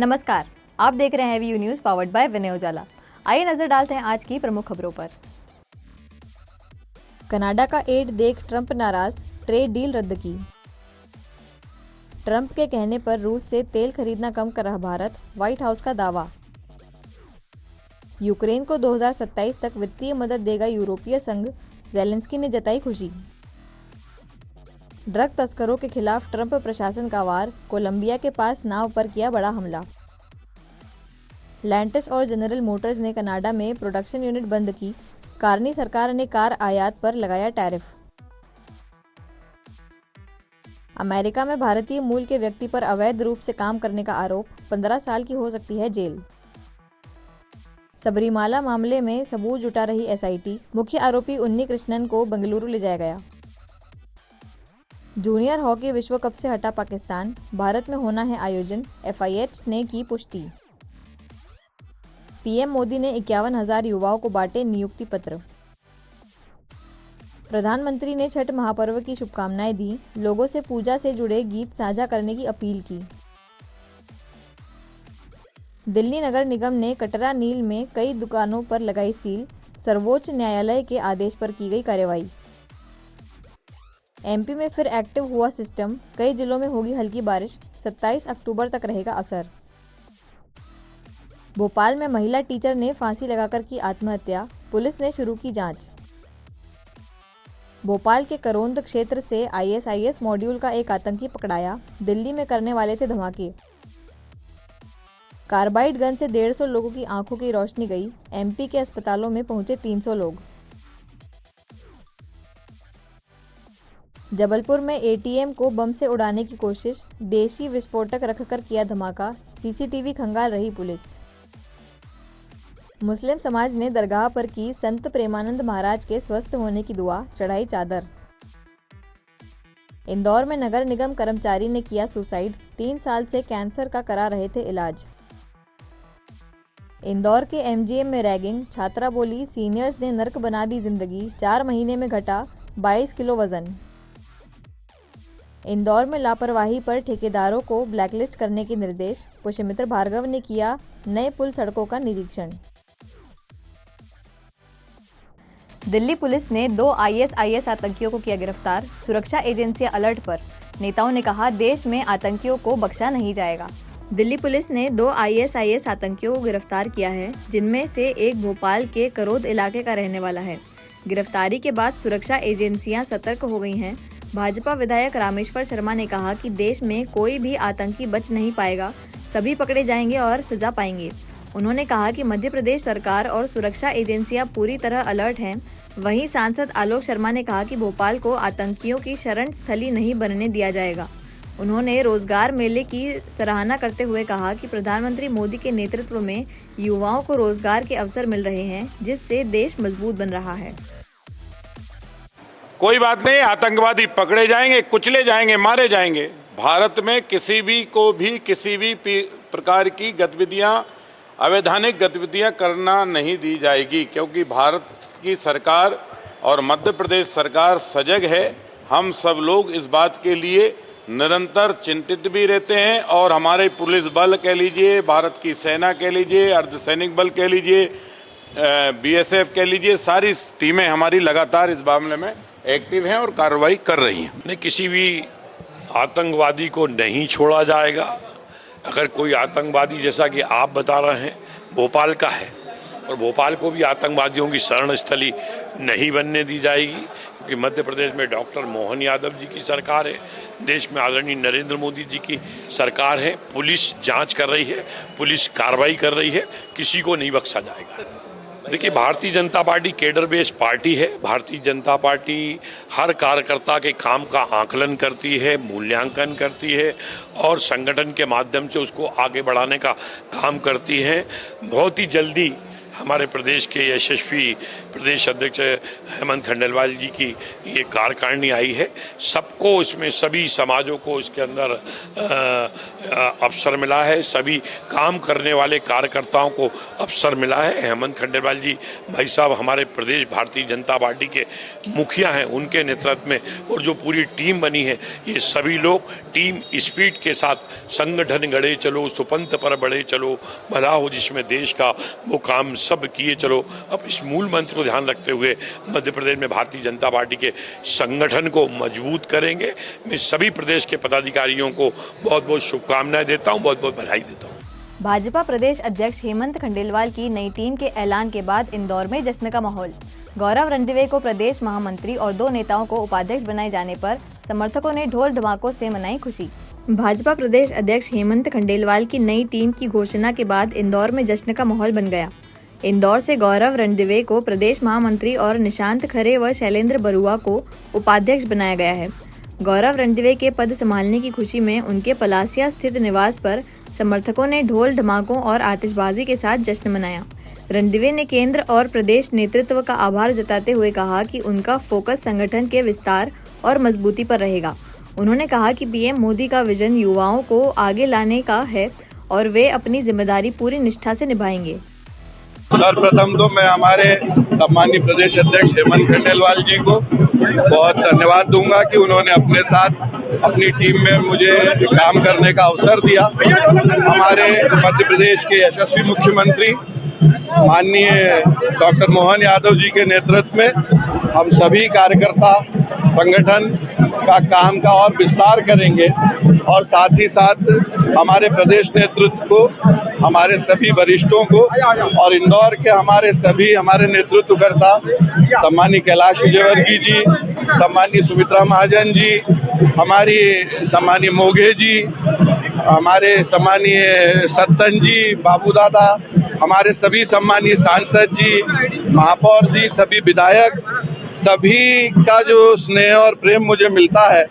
नमस्कार, आप देख रहे हैं वी न्यूज पावर्ड बाय विनय उजाला। आइए नजर डालते हैं आज की प्रमुख खबरों पर। कनाडा का एड देख ट्रंप नाराज, ट्रेड डील रद्द की। ट्रंप के कहने पर रूस से तेल खरीदना कम कर रहा भारत, व्हाइट हाउस का दावा। यूक्रेन को 2027 तक वित्तीय मदद देगा यूरोपीय संघ, ज़ेलेंस्की ने जताई खुशी। ड्रग तस्करों के खिलाफ ट्रंप प्रशासन का वार, कोलंबिया के पास नाव पर किया बड़ा हमला। लैंटिस और जनरल मोटर्स ने कनाडा में प्रोडक्शन यूनिट बंद की, कार्नी सरकार ने कार आयात पर लगाया टैरिफ। अमेरिका में भारतीय मूल के व्यक्ति पर अवैध रूप से काम करने का आरोप, 15 साल की हो सकती है जेल। सबरीमाला मामले में सबूत जुटा रही एसआईटी, मुख्य आरोपी उन्नी कृष्णन को बेंगलुरु ले जाया गया। जूनियर हॉकी विश्व कप से हटा पाकिस्तान, भारत में होना है आयोजन, FIH ने की पुष्टि। पीएम मोदी ने 51,000 युवाओं को बांटे नियुक्ति पत्र। प्रधानमंत्री ने छठ महापर्व की शुभकामनाएं दी, लोगों से पूजा से जुड़े गीत साझा करने की अपील की। दिल्ली नगर निगम ने कटरा नील में कई दुकानों पर लगाई सील, सर्वोच्च न्यायालय के आदेश पर की गई कार्रवाई। MP में फिर एक्टिव हुआ सिस्टम, कई जिलों में होगी हल्की बारिश, 27 अक्टूबर तक रहेगा असर। भोपाल में महिला टीचर ने फांसी लगाकर की आत्महत्या, पुलिस ने शुरू की जांच। भोपाल के करोंद क्षेत्र से ISIS मॉड्यूल का एक आतंकी पकड़ाया, दिल्ली में करने वाले थे धमाके। कार्बाइड गन से 150 लोगों की आंखों की रोशनी गई, MP के अस्पतालों में पहुंचे 300 लोग। जबलपुर में ATM को बम से उड़ाने की कोशिश, देशी विस्फोटक रखकर किया धमाका, CCTV खंगाल रही पुलिस। मुस्लिम समाज ने दरगाह पर की संत प्रेमानंद महाराज के स्वस्थ होने की दुआ, चढ़ाई चादर। इंदौर में नगर निगम कर्मचारी ने किया सुसाइड, 3 साल से कैंसर का करा रहे थे इलाज। इंदौर के MGM में रैगिंग, छात्रा बोली सीनियर्स ने नर्क बना दी जिंदगी, 4 महीने में घटा 22 किलो वजन। इंदौर में लापरवाही पर ठेकेदारों को ब्लैकलिस्ट करने के निर्देश, पुष्यमित्र भार्गव ने किया नए पुल सड़कों का निरीक्षण। दिल्ली पुलिस ने 2 ISIS आतंकियों को किया गिरफ्तार, सुरक्षा एजेंसियां अलर्ट पर, नेताओं ने कहा देश में आतंकियों को बख्शा नहीं जाएगा। दिल्ली पुलिस ने 2 ISIS आतंकियों को गिरफ्तार किया है, जिनमें से एक भोपाल के करोद इलाके का रहने वाला है। गिरफ्तारी के बाद सुरक्षा एजेंसियां सतर्क हो गई हैं। भाजपा विधायक रामेश्वर शर्मा ने कहा कि देश में कोई भी आतंकी बच नहीं पाएगा, सभी पकड़े जाएंगे और सजा पाएंगे। उन्होंने कहा कि मध्य प्रदेश सरकार और सुरक्षा एजेंसियां पूरी तरह अलर्ट हैं। वहीं सांसद आलोक शर्मा ने कहा कि भोपाल को आतंकियों की शरण स्थली नहीं बनने दिया जाएगा। उन्होंने रोजगार मेले की सराहना करते हुए कहा कि प्रधानमंत्री मोदी के नेतृत्व में युवाओं को रोजगार के अवसर मिल रहे हैं, जिससे देश मजबूत बन रहा है। कोई बात नहीं, आतंकवादी पकड़े जाएंगे, कुचले जाएंगे, मारे जाएंगे। भारत में किसी भी को भी किसी भी प्रकार की गतिविधियां, अवैधानिक गतिविधियां करना नहीं दी जाएगी, क्योंकि भारत की सरकार और मध्य प्रदेश सरकार सजग है। हम सब लोग इस बात के लिए निरंतर चिंतित भी रहते हैं और हमारे पुलिस बल कह लीजिए, भारत की सेना कह लीजिए, अर्धसैनिक बल कह लीजिए, BSF कह लीजिए, सारी टीमें हमारी लगातार इस मामले में एक्टिव हैं और कार्रवाई कर रही हैं। नहीं, किसी भी आतंकवादी को नहीं छोड़ा जाएगा। अगर कोई आतंकवादी, जैसा कि आप बता रहे हैं, भोपाल का है और भोपाल को भी आतंकवादियों की शरण स्थली नहीं बनने दी जाएगी, क्योंकि मध्य प्रदेश में डॉक्टर मोहन यादव जी की सरकार है, देश में आदरणीय नरेंद्र मोदी जी की सरकार है। पुलिस जांच कर रही है, पुलिस कार्रवाई कर रही है, किसी को नहीं बख्शा जाएगा। देखिए, Bharatiya Janata party cadre based party है। भारतीय जनता पार्टी हर कार्यकर्ता के काम का आकलन करती है, मूल्यांकन करती है और संगठन के माध्यम से उसको आगे बढ़ाने का काम करती है। बहुत ही जल्दी हमारे प्रदेश के यशस्वी प्रदेश अध्यक्ष हेमंत खंडेलवाल जी की ये कार्यकारिणी आई है। सबको इसमें, सभी समाजों को इसके अंदर अवसर मिला है, सभी काम करने वाले कार्यकर्ताओं को अवसर मिला है। हेमंत खंडेलवाल जी भाई साहब हमारे प्रदेश भारतीय जनता पार्टी के मुखिया हैं, उनके नेतृत्व में और जो पूरी टीम बनी है, ये सभी लोग टीम स्पिरिट के साथ संगठन गढ़े चलो, सुपंथ पर बढ़े चलो, भला हो जिसमें देश का, वो काम सब किए चलो। अब इस मूल मंत्र को ध्यान रखते हुए मध्य प्रदेश में भारतीय जनता पार्टी के संगठन को मजबूत करेंगे। मैं सभी प्रदेश के पदाधिकारियों को बहुत बहुत शुभकामनाएं देता हूं, बहुत बहुत बधाई देता हूं। भाजपा प्रदेश अध्यक्ष हेमंत खंडेलवाल की नई टीम के ऐलान के बाद इंदौर में जश्न का माहौल। गौरव रणदिवे को प्रदेश महामंत्री और 2 नेताओं को उपाध्यक्ष बनाए जाने पर समर्थकों ने ढोल ढमाकों से मनाई खुशी। भाजपा प्रदेश अध्यक्ष हेमंत खंडेलवाल की नई टीम की घोषणा के बाद इंदौर में जश्न का माहौल बन गया। इंदौर से गौरव रणदिवे को प्रदेश महामंत्री और निशांत खरे व शैलेंद्र बरुआ को उपाध्यक्ष बनाया गया है। गौरव रणदिवे के पद संभालने की खुशी में उनके पलासिया स्थित निवास पर समर्थकों ने ढोल धमाकों और आतिशबाजी के साथ जश्न मनाया। रणदिवे ने केंद्र और प्रदेश नेतृत्व का आभार जताते हुए कहा कि उनका फोकस संगठन के विस्तार और मजबूती पर रहेगा। उन्होंने कहा कि पीएम मोदी का विजन युवाओं को आगे लाने का है और वे अपनी जिम्मेदारी पूरी निष्ठा से निभाएंगे। सर्वप्रथम तो मैं हमारे सम्मानीय प्रदेश अध्यक्ष हेमंत खंडेलवाल जी को बहुत धन्यवाद दूंगा कि उन्होंने अपने साथ अपनी टीम में मुझे काम करने का अवसर दिया। हमारे मध्य प्रदेश के यशस्वी मुख्यमंत्री माननीय डॉक्टर मोहन यादव जी के नेतृत्व में हम सभी कार्यकर्ता संगठन का काम का और विस्तार करेंगे और साथ ही साथ हमारे प्रदेश नेतृत्व को, हमारे सभी वरिष्ठों को और इंदौर के हमारे नेतृत्वकर्ता सम्मानीय कैलाश विजयवर्गीय जी, सम्मानीय सुमित्रा महाजन जी, हमारी सम्मानीय मोघे जी, हमारे सम्मानीय सत्तन जी, बाबू दादा, हमारे सभी सम्मानीय सांसद जी, महापौर जी, सभी विधायक, सभी का जो स्नेह और प्रेम मुझे मिलता है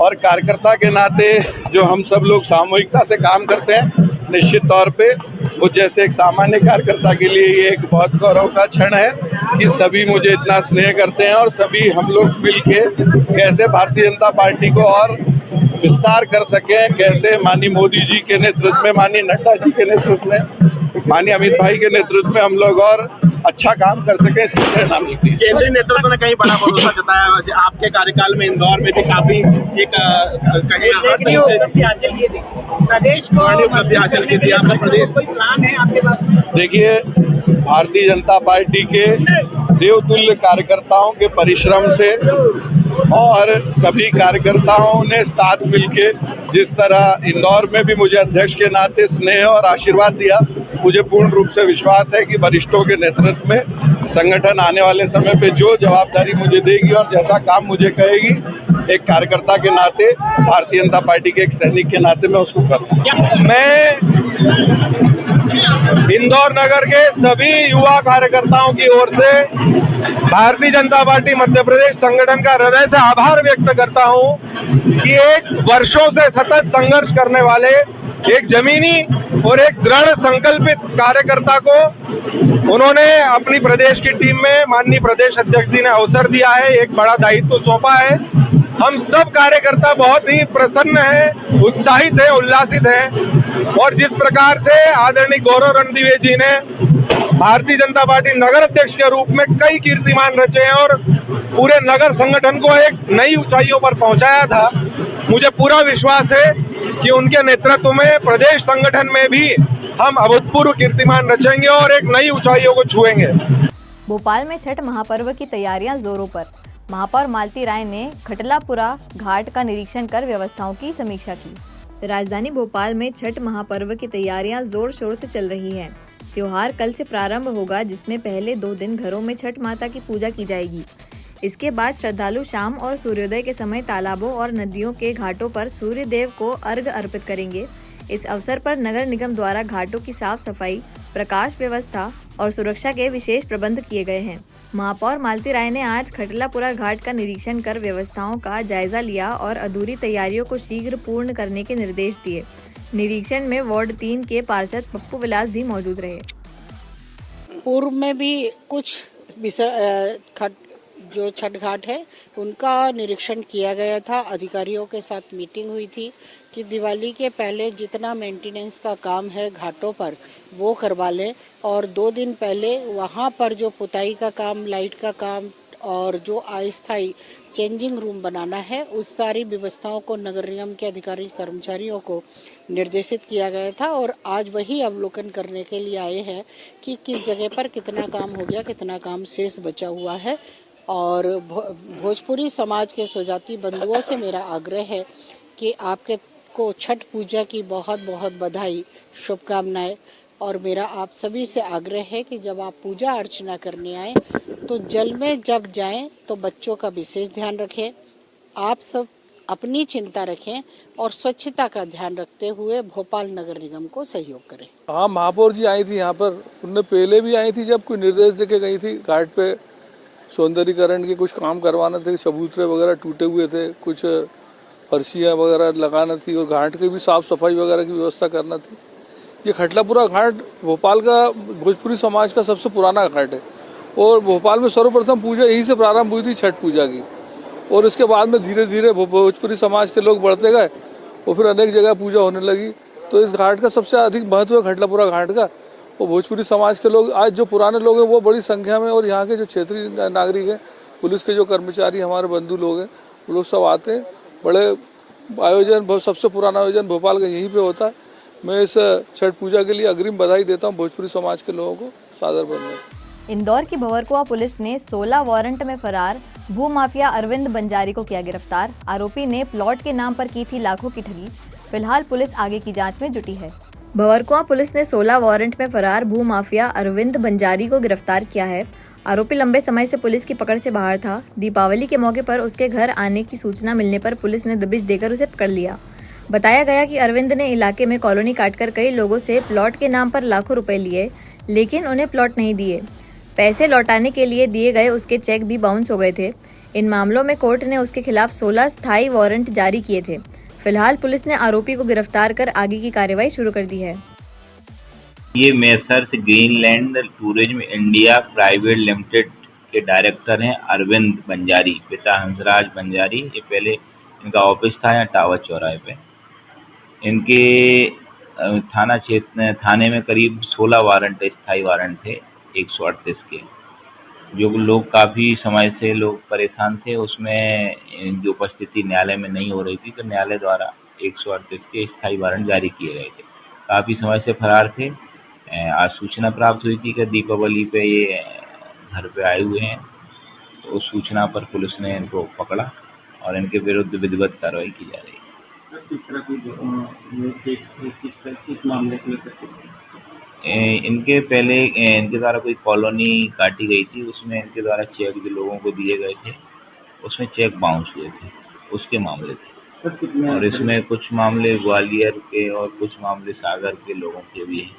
और कार्यकर्ता के नाते जो हम सब लोग सामूहिकता से काम करते हैं, निश्चित तौर पे वो जैसे एक सामान्य कार्यकर्ता के लिए ये एक बहुत गौरव का क्षण है कि सभी मुझे इतना स्नेह करते हैं और सभी हम लोग मिलके कैसे भारतीय जनता पार्टी को और विस्तार कर सके, कैसे माननीय मोदी जी के नेतृत्व में, माननीय नड्डा जी के नेतृत्व में, माननीय अमित भाई के नेतृत्व में हम लोग और अच्छा काम कर सके। केंद्रीय नेतृत्व ने कहीं बड़ा भरोसा जताया आपके कार्यकाल में इंदौर में भी काफी एक प्रदेश को हासिल की थी। आपका प्रदेश कोई प्लान है आपके पास? देखिए, भारतीय जनता पार्टी के देवतुल्य कार्यकर्ताओं के परिश्रम से और सभी कार्यकर्ताओं ने साथ मिलके जिस तरह इंदौर में भी मुझे अध्यक्ष के नाते स्नेह और आशीर्वाद दिया, मुझे पूर्ण रूप से विश्वास है कि वरिष्ठों के नेतृत्व में संगठन आने वाले समय पे जो जवाबदारी मुझे देगी और जैसा काम मुझे कहेगी, एक कार्यकर्ता के नाते, भारतीय जनता पार्टी के एक सैनिक के नाते मैं उसको करूँगा। मैं इंदौर नगर के सभी युवा कार्यकर्ताओं की ओर से भारतीय जनता पार्टी मध्य प्रदेश संगठन का हृदय से आभार व्यक्त करता हूं कि एक वर्षों से सतत संघर्ष करने वाले एक जमीनी और एक दृढ़ संकल्पित कार्यकर्ता को उन्होंने अपनी प्रदेश की टीम में माननीय प्रदेश अध्यक्ष जी ने अवसर दिया है, एक बड़ा दायित्व सौंपा है। हम सब कार्यकर्ता बहुत ही प्रसन्न हैं, उत्साहित हैं, उल्लासित हैं और जिस प्रकार से आदरणीय गौरव रणदिवे जी ने भारतीय जनता पार्टी नगर अध्यक्ष के रूप में कई कीर्तिमान रचे हैं और पूरे नगर संगठन को एक नई ऊंचाइयों पर पहुंचाया था, मुझे पूरा विश्वास है कि उनके नेतृत्व में प्रदेश संगठन में भी हम अभूतपूर्व कीर्तिमान रचेंगे और एक नई ऊंचाइयों को छुएंगे। भोपाल में छठ महापर्व की तैयारियां जोरों पर। महापौर मालती राय ने खटलापुरा घाट का निरीक्षण कर व्यवस्थाओं की समीक्षा की। राजधानी भोपाल में छठ महापर्व की तैयारियां जोर शोर से चल रही हैं। त्योहार कल से प्रारंभ होगा, जिसमें पहले 2 दिन घरों में छठ माता की पूजा की जाएगी। इसके बाद श्रद्धालु शाम और सूर्योदय के समय तालाबों और नदियों के घाटों पर सूर्य देव को अर्घ्य अर्पित करेंगे। इस अवसर पर नगर निगम द्वारा घाटों की साफ सफाई, प्रकाश व्यवस्था और सुरक्षा के विशेष प्रबंध किए गए हैं। महापौर मालती राय ने आज खटलापुरा घाट का निरीक्षण कर व्यवस्थाओं का जायजा लिया और अधूरी तैयारियों को शीघ्र पूर्ण करने के निर्देश दिए। निरीक्षण में वार्ड 3 के पार्षद पप्पू विलास भी मौजूद रहे। पूर्व में भी कुछ जो छठ घाट है उनका निरीक्षण किया गया था। अधिकारियों के साथ मीटिंग हुई थी कि दिवाली के पहले जितना मेंटेनेंस का काम है घाटों पर वो करवा लें, और 2 दिन पहले वहाँ पर जो पुताई का काम, लाइट का काम और जो अस्थायी चेंजिंग रूम बनाना है, उस सारी व्यवस्थाओं को नगर निगम के अधिकारी कर्मचारियों को निर्देशित किया गया था। और आज वही अवलोकन करने के लिए आए हैं कि किस जगह पर कितना काम हो गया, कितना काम शेष बचा हुआ है। और भोजपुरी समाज के स्वजाति बंधुओं से मेरा आग्रह है कि आपके को छठ पूजा की बहुत बहुत बधाई, शुभकामनाएं। और मेरा आप सभी से आग्रह है कि जब आप पूजा अर्चना करने आए तो जल में जब जाएं तो बच्चों का विशेष ध्यान रखें। आप सब अपनी चिंता रखें और स्वच्छता का ध्यान रखते हुए भोपाल नगर निगम को सहयोग करें। हाँ, महापौर जी आई थी यहाँ पर, उनने पहले भी आई थी जब कोई निर्देश देके गई थी। घाट पे सौंदर्यीकरण के कुछ काम करवाना थे, चबूतरे वगैरह टूटे हुए थे, कुछ फर्शियाँ वगैरह लगाना थी और घाट की भी साफ सफाई वगैरह की व्यवस्था करना थी। ये खटलापुरा घाट भोपाल का, भोजपुरी समाज का सबसे पुराना घाट है और भोपाल में सर्वप्रथम पूजा यहीं से प्रारंभ हुई थी, छठ पूजा की। और इसके बाद में धीरे धीरे भोजपुरी समाज के लोग बढ़ते गए और फिर अनेक जगह पूजा होने लगी। तो इस घाट का सबसे अधिक महत्व है खटलापुरा घाट का। वो भोजपुरी समाज के लोग, आज जो पुराने लोग हैं वो बड़ी संख्या में, और यहाँ के जो क्षेत्रीय नागरिक हैं, पुलिस के जो कर्मचारी, हमारे बंधु लोग हैं, वो लोग सब आते हैं। बड़े आयोजन, सबसे पुराना आयोजन भोपाल का यहीं पे होता है। मैं इस छठ पूजा के लिए अग्रिम बधाई देता हूँ भोजपुरी समाज के लोगों को, सादर बंधन। इंदौर की भंवरकुआ पुलिस ने 16 वारंट में फरार भूमाफिया अरविंद बंजारी को किया गिरफ्तार। आरोपी ने प्लॉट के नाम पर की थी लाखों की ठगी। फिलहाल पुलिस आगे की जांच में जुटी है। भंवरकुआ पुलिस ने 16 वारंट में फरार भूमाफिया अरविंद बंजारी को गिरफ्तार किया है। आरोपी लंबे समय से पुलिस की पकड़ से बाहर था। दीपावली के मौके पर उसके घर आने की सूचना मिलने पर पुलिस ने दबिश देकर उसे पकड़ लिया। बताया गया कि अरविंद ने इलाके में कॉलोनी काटकर कई लोगों से प्लॉट के नाम पर लाखों रुपए लिए, लेकिन उन्हें प्लॉट नहीं दिए। पैसे लौटाने के लिए दिए गए उसके चेक भी बाउंस हो गए थे। इन मामलों में कोर्ट ने उसके खिलाफ 16 स्थायी वारंट जारी किए थे। फिलहाल पुलिस ने आरोपी को गिरफ्तार कर आगे की कार्रवाई शुरू कर दी है। ये messrs Greenland tourism India private limited के डायरेक्टर हैं अरविंद बंजारी, पिता हंसराज बंजारी। ये पहले इनका ऑफिस था यहाँ टावर चौराहे पे। इनके थाने में करीब 16 वारंट, स्थायी वारंट थे 138 के। जो लोग काफ़ी समय से लोग परेशान थे, उसमें इनकी उपस्थिति न्यायालय में नहीं हो रही थी, तो न्यायालय द्वारा 138 के स्थायी वारंट जारी किए गए थे। काफ़ी समय से फरार थे। आज सूचना प्राप्त हुई थी कि दीपावली पे ये घर पे आए हुए हैं, तो उस सूचना पर पुलिस ने इनको पकड़ा और इनके विरुद्ध विधिवत कार्रवाई की जा रही है। इनके पहले इनके द्वारा कोई कॉलोनी काटी गई थी, उसमें इनके द्वारा चेक जो लोगों को दिए गए थे उसमें चेक बाउंस हुए थे, उसके मामले थे। और इसमें कुछ मामले ग्वालियर के और कुछ मामले सागर के लोगों के भी हैं।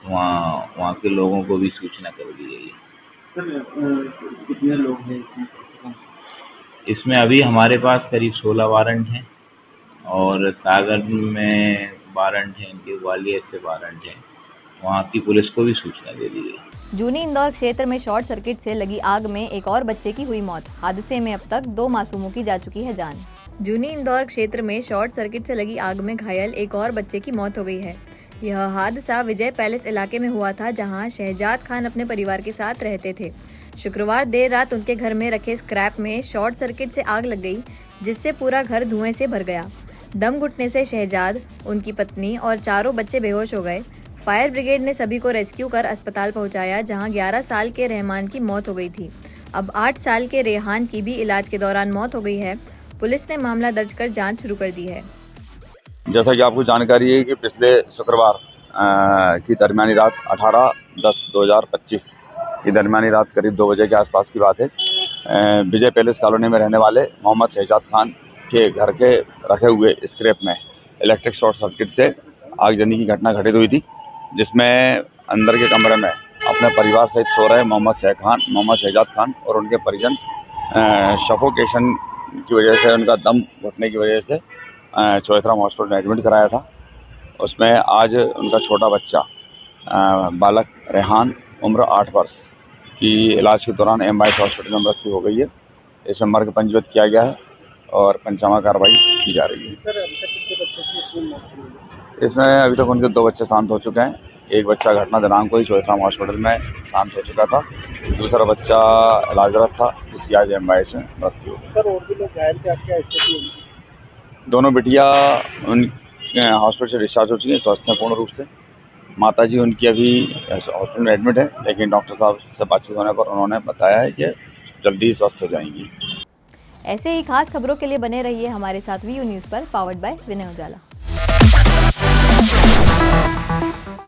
वहाँ के लोगों को भी सूचना कर दी गई है। कितने लोग हैं इसमें? अभी हमारे पास करीब 16 वारंट हैं और सागर में वारंट हैं, इनके ग्वालियर से वारंट हैं। वहाँ की पुलिस को भी सूचना दे दी गई। जूनी इंदौर क्षेत्र में शॉर्ट सर्किट से लगी आग में एक और बच्चे की हुई मौत। हादसे में अब तक 2 मासूमों की जा चुकी है जान। जूनी इंदौर क्षेत्र में शॉर्ट सर्किट से लगी आग में घायल एक और बच्चे की मौत हो गई है। यह हादसा विजय पैलेस इलाके में हुआ था, जहां शहजाद खान अपने परिवार के साथ रहते थे। शुक्रवार देर रात उनके घर में रखे स्क्रैप में शॉर्ट सर्किट से आग लग गई, जिससे पूरा घर धुएं से भर गया। दम घुटने से शहजाद, उनकी पत्नी और 4 बच्चे बेहोश हो गए। फायर ब्रिगेड ने सभी को रेस्क्यू कर अस्पताल पहुंचाया, जहां 11 साल के रहमान की मौत हो गई थी। अब 8 साल के रेहान की भी इलाज के दौरान मौत हो गई है। पुलिस ने मामला दर्ज कर जांच शुरू कर दी है। जैसा कि आपको जानकारी है कि पिछले शुक्रवार की दरमियानी रात 18/10/2025 की दरमियानी रात करीब 2 बजे के आसपास की बात है। विजय पैलेस कॉलोनी में रहने वाले मोहम्मद शहजाद खान के घर के रखे हुए स्क्रैप में इलेक्ट्रिक शॉर्ट सर्किट से आगजनी की घटना घटित हुई थी, जिसमें अंदर के कमरे में अपने परिवार सहित सो रहे मोहम्मद शहजाद खान और उनके परिजन सफोकेशन की वजह से, उनका दम घुटने की वजह से चौथराम हॉस्पिटल में एडमिट कराया था। उसमें आज उनका छोटा बच्चा बालक रेहान उम्र 8 वर्ष की इलाज के दौरान एमआईएस हॉस्पिटल में मृत्यु हो गई है। इसमें मर्ग पंजीबद्ध किया गया है और पंचनामा कार्रवाई की जा रही है। इसमें अभी तक उनके 2 बच्चे शांत हो चुके हैं। एक बच्चा घटना दिनांक को ही चौथाम हॉस्पिटल में शांत हो चुका था। दूसरा बच्चा इलाजरत था, जिसकी आज एमआईएस में मृत्यु हो गई। और भी लोग घायल थे, क्या स्थिति उनकी? दोनों बिटिया उन हॉस्पिटल से डिस्चार्ज हो चुकी हैं, स्वस्थ हैं पूर्ण रूप से। माताजी उनकी अभी हॉस्पिटल में एडमिट है, लेकिन डॉक्टर साहब से बातचीत होने पर उन्होंने बताया है कि जल्दी स्वस्थ हो जाएंगी। ऐसे ही खास खबरों के लिए बने रहिए हमारे साथ वीयू न्यूज़ पर, पावर्ड बाय विनय उजाला।